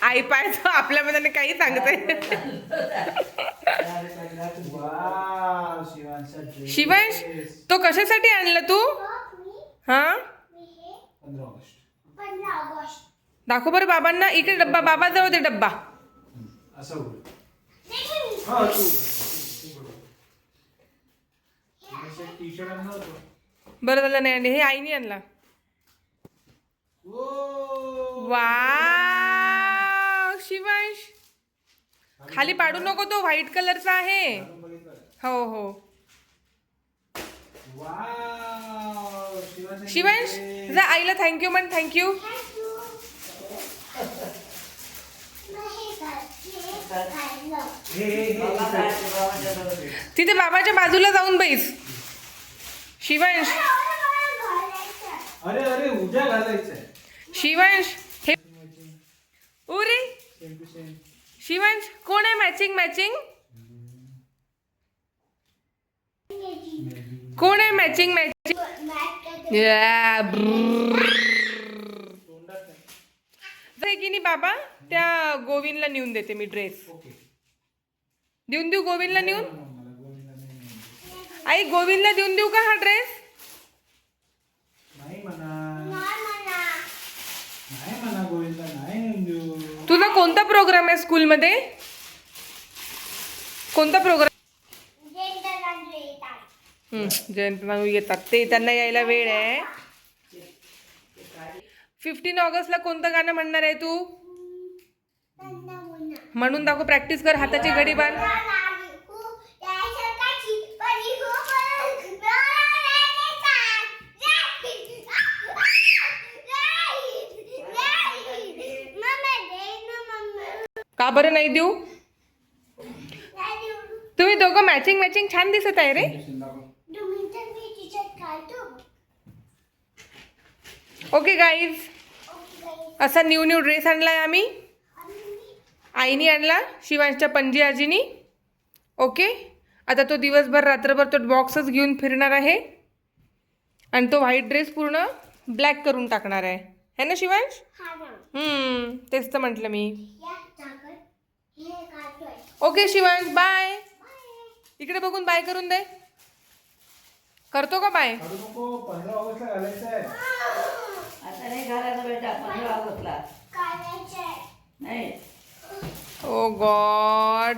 आई पाहायचं आपल्या मनाने काही सांगते. शिवांश तो कशासाठी आणला तू? हा दाखव बरं बाबांना. इकडे डब्बा बाबाजवळ दे डब्बा. बरं झालं नाही. हे आईने आणला. वाव शिवांश खाली पाडू नको, तो व्हाईट कलरचा आहे. हो हो शिवांश जा आईला थँक्यू म्हण. थँक्यू. तिथे बाबाच्या बाजूला जाऊन बैस शिवांश. अरे अरे उद्या घालायचंय शिवांश. हे उरे शिवांश कोण आहे मॅचिंग मॅचिंग? कोण आहे मॅचिंग मॅचिंग? की नाही बाबा त्या गोविंदला नेऊन देते मी ड्रेस. देऊन देऊ गोविंदला नेऊन? आई गोविंदला देऊन देऊ का हा ड्रेस? तुला कोणता प्रोग्राम आहे स्कूलमध्ये? कोणता प्रोग्राम? जयंत नानू येतात ते, त्यांना यायला वेळ आहे. 15 ऑगस्टला कोणतं गाणं म्हणणार आहे तू? म्हणून दाखव. प्रॅक्टिस कर. हाताची घडी बांध. का बरं नाही देऊ? तुम्ही दोघं मॅचिंग मॅचिंग छान दिसत आहे रे. ओके गाईज, असा न्यू ड्रेस आणलाय आम्ही. आईनी आणला, शिवांशच्या पणजी आजीनी. ओके, आता तो दिवसभर रात्रभर तो बॉक्सच घेऊन फिरणार आहे आणि तो व्हाईट ड्रेस पूर्ण ब्लॅक करून टाकणार आहे. है ना शिवांश? तेच तर म्हटलं मी. Okay Shivansh bye. इकडे बघून बाय करून दे. करतो का बाय? 15 ऑगस्टला घालायचंय. आता नाही घालायचं बेटा. 15 ऑगस्टला नाही. ओ गॉड.